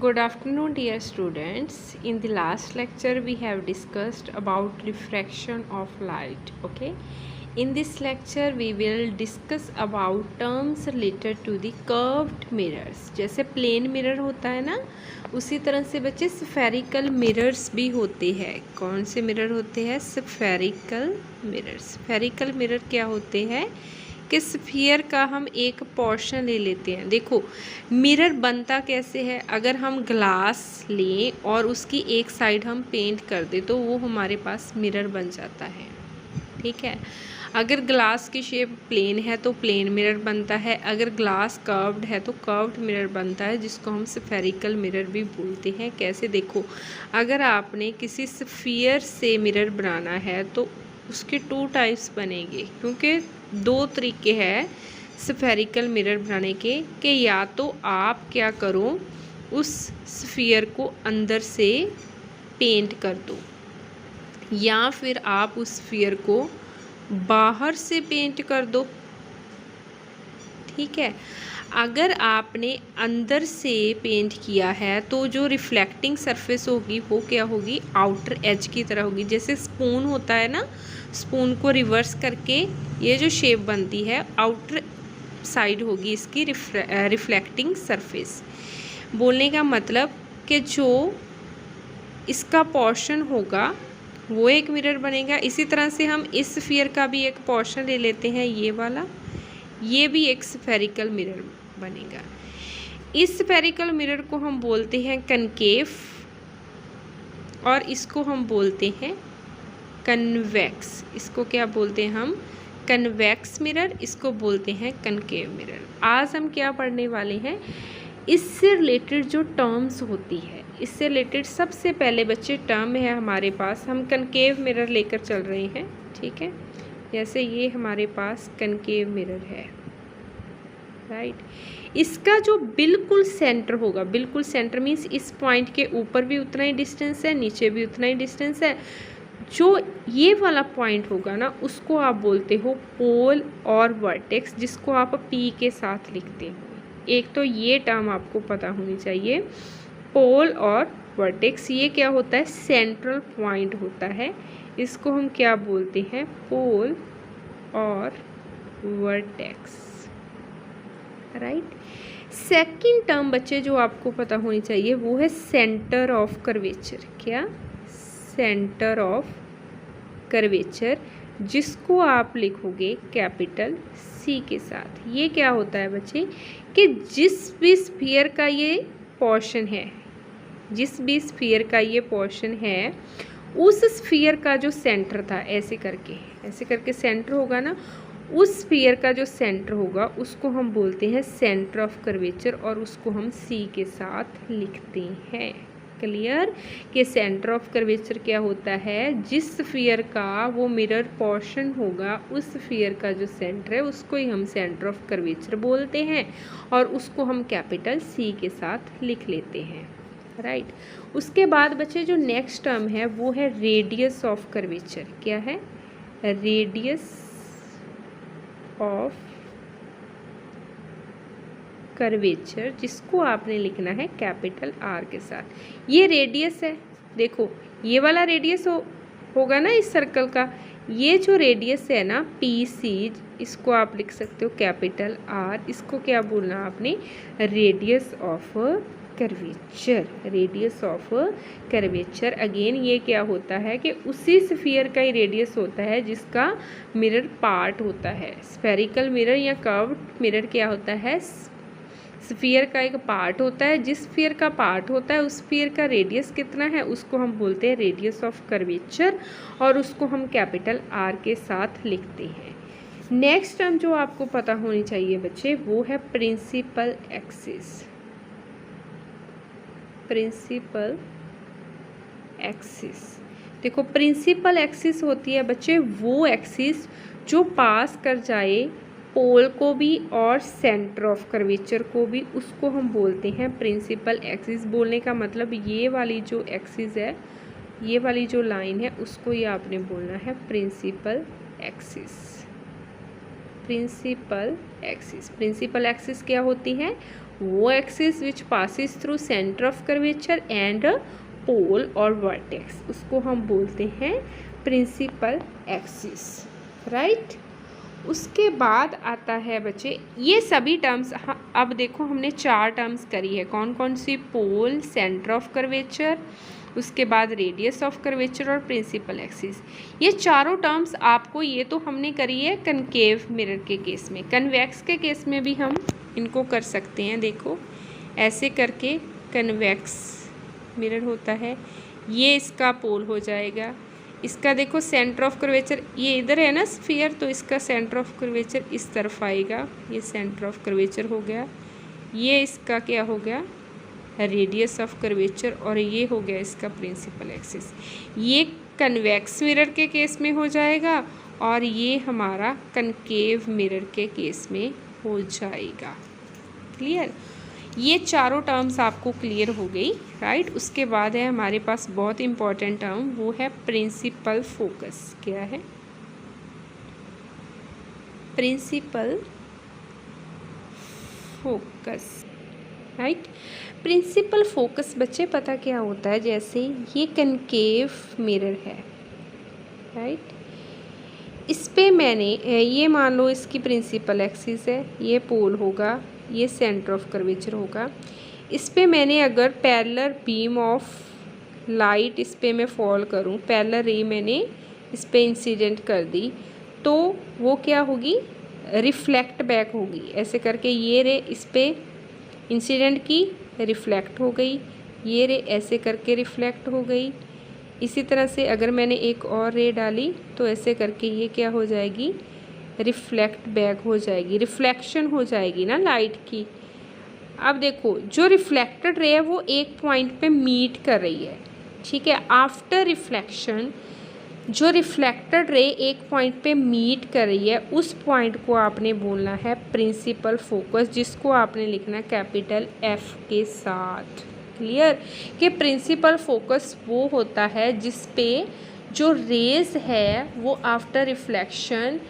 Good afternoon, dear students. In the last lecture, we have discussed about refraction of light. Okay. In this lecture, we will discuss about terms related to the curved mirrors. जैसे plane mirror होता है ना, उसी तरह से बच्चे spherical mirrors भी होते हैं। कौन से मिरर होते हैं? Spherical mirrors. स्फेरिकल मिरर क्या होते हैं कि स्फीयर का हम एक पोर्शन ले लेते हैं। देखो मिरर बनता कैसे है, अगर हम ग्लास लें और उसकी एक साइड हम पेंट कर दें तो वो हमारे पास मिरर बन जाता है। ठीक है, अगर ग्लास की शेप प्लेन है तो प्लेन मिरर बनता है, अगर ग्लास कर्व्ड है तो कर्व्ड मिरर बनता है, जिसको हम स्फेरिकल मिरर भी बोलते हैं। कैसे? देखो अगर आपने किसी स्फीयर से मिरर बनाना है तो उसके 2 टाइप्स बनेंगे, क्योंकि 2 तरीके हैं स्फेरिकल मिरर बनाने के कि या तो आप क्या करो, उस स्फीयर को अंदर से पेंट कर दो, या फिर आप उस स्फीयर को बाहर से पेंट कर दो। ठीक है, अगर आपने अंदर से पेंट किया है तो जो रिफ्लेक्टिंग सरफेस होगी वो क्या होगी? आउटर एज की तरह होगी। जैसे स्पून होता है ना, स्पून को रिवर्स करके ये जो शेप बनती है, आउटर साइड होगी इसकी रिफ्लेक्टिंग सरफेस। बोलने का मतलब कि जो इसका पोर्शन होगा वो एक मिरर बनेगा। इसी तरह से हम इस स्फीयर का भी एक पोर्शन ले लेते हैं, ये वाला, ये भी एक स्फेरिकल मिरर बनेगा। इस स्फेरिकल मिरर को हम बोलते हैं कनकेव और इसको हम बोलते हैं कन्वेक्स। इसको क्या बोलते हैं हम? Convex mirror. इसको बोलते हैं कनकेव मिरर। आज हम क्या पढ़ने वाले हैं, इससे रिलेटेड जो टर्म्स होती है, इससे रिलेटेड सबसे पहले बच्चे टर्म है हमारे पास, हम कनकेव मिरर लेकर चल रहे हैं। ठीक है, जैसे ये हमारे पास कनकेव मिरर है, राइट। इसका जो बिल्कुल सेंटर होगा, बिल्कुल सेंटर मीन्स इस पॉइंट के ऊपर भी उतना ही डिस्टेंस है, नीचे भी उतना ही डिस्टेंस है। जो ये वाला पॉइंट होगा ना, उसको आप बोलते हो पोल और वर्टेक्स, जिसको आप पी के साथ लिखते हो। एक तो ये टर्म आपको पता होनी चाहिए, पोल और वर्टेक्स। ये क्या होता है? सेंट्रल पॉइंट होता है। इसको हम क्या बोलते हैं? पोल और वर्टेक्स, राइट। सेकंड टर्म बच्चे जो आपको पता होनी चाहिए वो है सेंटर ऑफ कर्वेचर। क्या? सेंटर ऑफ कर्वेचर, जिसको आप लिखोगे कैपिटल सी के साथ। ये क्या होता है बच्चे कि जिस भी स्फीयर का ये पोर्शन है, जिस भी स्फीयर का ये पोर्शन है, उस स्फीयर का जो सेंटर था, ऐसे करके सेंटर होगा ना, उस स्फीयर का जो सेंटर होगा उसको हम बोलते हैं सेंटर ऑफ कर्वेचर, और उसको हम सी के साथ लिखते हैं। क्लियर? कि सेंटर ऑफ कर्वेचर क्या होता है? जिस स्फीयर का वो मिरर पोर्शन होगा, उस स्फीयर का जो सेंटर है उसको ही हम सेंटर ऑफ कर्वेचर बोलते हैं, और उसको हम कैपिटल सी के साथ लिख लेते हैं, राइट। उसके बाद बच्चे जो नेक्स्ट टर्म है वो है रेडियस ऑफ कर्वेचर। क्या है? रेडियस ऑफ कर्वेचर, जिसको आपने लिखना है कैपिटल आर के साथ। ये रेडियस है, देखो ये वाला रेडियस होगा ना इस सर्कल का, ये जो रेडियस है ना पी सी, इसको आप लिख सकते हो कैपिटल आर। इसको क्या बोलना आपने? Radius of curvature. Radius of curvature. Again ये क्या होता है कि उसी स्फीयर का ही रेडियस होता है जिसका मिरर पार्ट होता है। स्फेरिकल मिरर या कर्व्ड मिरर क्या होता है? स्फीयर का एक पार्ट होता है। जिस स्फीयर का पार्ट होता है उस स्फीयर का रेडियस कितना है उसको हम बोलते हैं रेडियस ऑफ कर्वेचर, और उसको हम कैपिटल आर के साथ लिखते हैं। नेक्स्ट टर्म जो आपको पता होनी चाहिए बच्चे वो है प्रिंसिपल एक्सिस। प्रिंसिपल एक्सिस, देखो प्रिंसिपल एक्सिस होती है बच्चे वो एक्सिस जो पास कर जाए पोल को भी और सेंटर ऑफ कर्वेचर को भी, उसको हम बोलते हैं प्रिंसिपल एक्सिस। बोलने का मतलब ये वाली जो एक्सिस है, ये वाली जो लाइन है, उसको ही आपने बोलना है principal axis. Principal axis. Principal axis क्या होती है? वो axis which passes through centre of curvature and pole और वर्टेक्स, उसको हम बोलते हैं प्रिंसिपल एक्सिस, राइट। उसके बाद आता है बच्चे ये सभी टर्म्स, अब देखो हमने 4 टर्म्स करी है, कौन कौन सी? पोल, सेंटर ऑफ कर्वेचर, उसके बाद रेडियस ऑफ कर्वेचर और प्रिंसिपल एक्सिस। ये चारों टर्म्स आपको, ये तो हमने करी है कनकेव मिरर के केस में, कन्वेक्स के केस में भी हम इनको कर सकते हैं। देखो ऐसे करके कन्वेक्स मिरर होता है, ये इसका पोल हो जाएगा, इसका देखो सेंटर ऑफ कर्वेचर ये इधर है ना स्फीयर, तो इसका सेंटर ऑफ कर्वेचर इस तरफ आएगा, ये सेंटर ऑफ कर्वेचर हो गया, ये इसका क्या हो गया? रेडियस ऑफ कर्वेचर, और ये हो गया इसका प्रिंसिपल एक्सिस। ये कन्वेक्स मिरर के केस में हो जाएगा और ये हमारा कनकेव मिरर के केस में हो जाएगा। क्लियर? ये चारों टर्म्स आपको क्लियर हो गई, राइट। उसके बाद है हमारे पास बहुत इंपॉर्टेंट टर्म, वो है प्रिंसिपल फोकस। क्या है? Principal focus, right. Principal focus बच्चे पता क्या होता है, जैसे ये कनकेव मिरर है, राइट। इस पे मैंने ये मान लो इसकी प्रिंसिपल एक्सिस है, ये पोल होगा, ये सेंटर ऑफ कर्वेचर होगा। इस पे मैंने अगर पैरेलल बीम ऑफ लाइट इस पे मैं फॉल करूँ, पैरेलल रे मैंने इस पे इंसिडेंट कर दी, तो वो क्या होगी? रिफ्लेक्ट बैक होगी। ऐसे करके ये रे इस पे इंसिडेंट की, रिफ्लेक्ट हो गई, ये रे ऐसे करके रिफ्लेक्ट हो गई। इसी तरह से अगर मैंने एक और रे डाली तो ऐसे करके ये क्या हो जाएगी? रिफ्लेक्ट बैक हो जाएगी, रिफ्लेक्शन हो जाएगी ना लाइट की। अब देखो जो रिफ्लेक्टेड रे है वो एक पॉइंट पे मीट कर रही है, ठीक है। आफ्टर रिफ्लेक्शन जो रिफ्लेक्टेड रे एक पॉइंट पे मीट कर रही है, उस पॉइंट को आपने बोलना है प्रिंसिपल फोकस, जिसको आपने लिखना है कैपिटल F के साथ। क्लियर? कि प्रिंसिपल फोकस वो होता है जिस पे जो रेज है वो आफ्टर रिफ्लेक्शन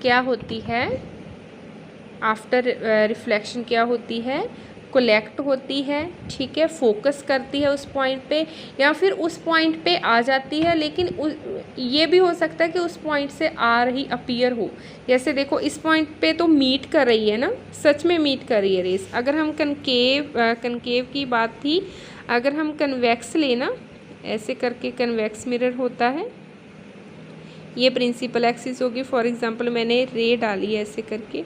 क्या होती है? आफ्टर रिफ्लेक्शन क्या होती है? कलेक्ट होती है, ठीक है, फोकस करती है उस पॉइंट पे, या फिर उस पॉइंट पे आ जाती है, लेकिन ये भी हो सकता है कि उस पॉइंट से आ रही अपीयर हो। जैसे देखो इस पॉइंट पे तो मीट कर रही है ना, सच में मीट कर रही है रेस। अगर हम कनकेव की बात थी, अगर हम कन्वेक्स लेना, ऐसे करके कन्वेक्स मिरर होता है, ये प्रिंसिपल एक्सिस होगी। फॉर एग्जांपल मैंने रे डाली ऐसे करके,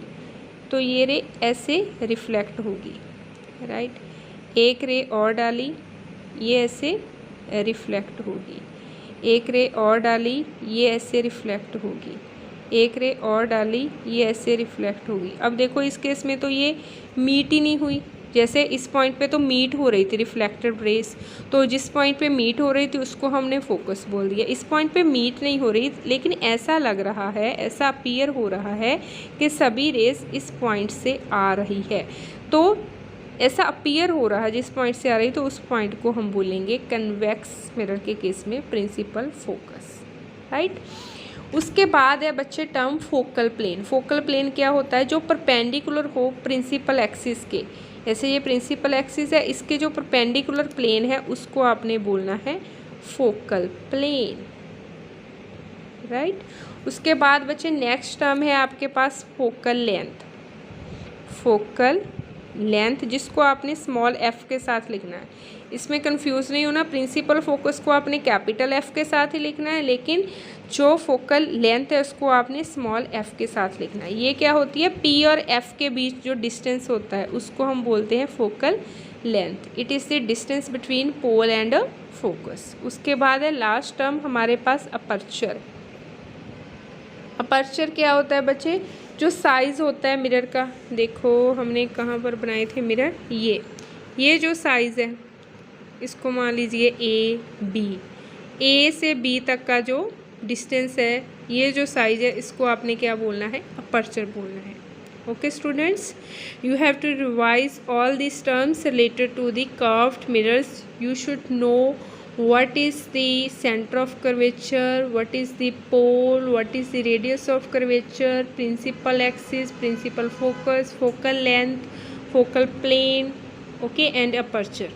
तो ये रे ऐसे रिफ्लेक्ट होगी, राइट। एक रे और डाली, ये ऐसे रिफ्लेक्ट होगी। एक रे और डाली, ये ऐसे रिफ्लेक्ट होगी। एक रे और डाली, ये ऐसे रिफ्लेक्ट होगी। अब देखो इस केस में तो ये मीट ही नहीं हुई, जैसे इस पॉइंट पे तो मीट हो रही थी रिफ्लेक्टेड रेस, तो जिस पॉइंट पे मीट हो रही थी उसको हमने फोकस बोल दिया। इस पॉइंट पे मीट नहीं हो रही, लेकिन ऐसा लग रहा है, ऐसा अपीयर हो रहा है कि सभी रेस इस पॉइंट से आ रही है, तो ऐसा अपीयर हो रहा है जिस पॉइंट से आ रही, तो उस पॉइंट को हम बोलेंगे कन्वेक्स मिरर के केस में प्रिंसिपल फोकस, राइट। उसके बाद है बच्चे term focal plane. Focal plane क्या होता है? जो परपेंडिकुलर हो प्रिंसिपल एक्सिस के। ऐसे ये प्रिंसिपल एक्सिस है, इसके जो परपेंडिकुलर प्लेन है उसको आपने बोलना है फोकल प्लेन, राइट। उसके बाद बच्चे नेक्स्ट टर्म है आपके पास फोकल लेंथ। फोकल लेंथ जिसको आपने स्मॉल f के साथ लिखना है, इसमें कंफ्यूज नहीं होना। प्रिंसिपल फोकस को आपने कैपिटल F के साथ ही लिखना है, लेकिन जो फोकल लेंथ है उसको आपने स्मॉल f के साथ लिखना है। ये क्या होती है? P और F के बीच जो डिस्टेंस होता है उसको हम बोलते हैं focal length. It is the distance between pole and focus. उसके बाद है लास्ट टर्म हमारे पास अपर्चर। अपर्चर क्या होता है बच्चे? जो साइज़ होता है मिरर का, देखो हमने कहाँ पर बनाए थे मिरर, ये जो साइज़ है इसको मान लीजिए A से B तक का जो डिस्टेंस है, ये जो साइज़ है इसको आपने क्या बोलना है? अपर्चर बोलना है। Okay students, you have to revise all this terms related to the curved mirrors. You should know what is the center of curvature, what is the pole, what is the radius of curvature, principal axis, principal focus, focal length, focal plane, okay, and aperture.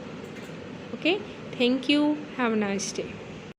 Okay, thank you, have a nice day.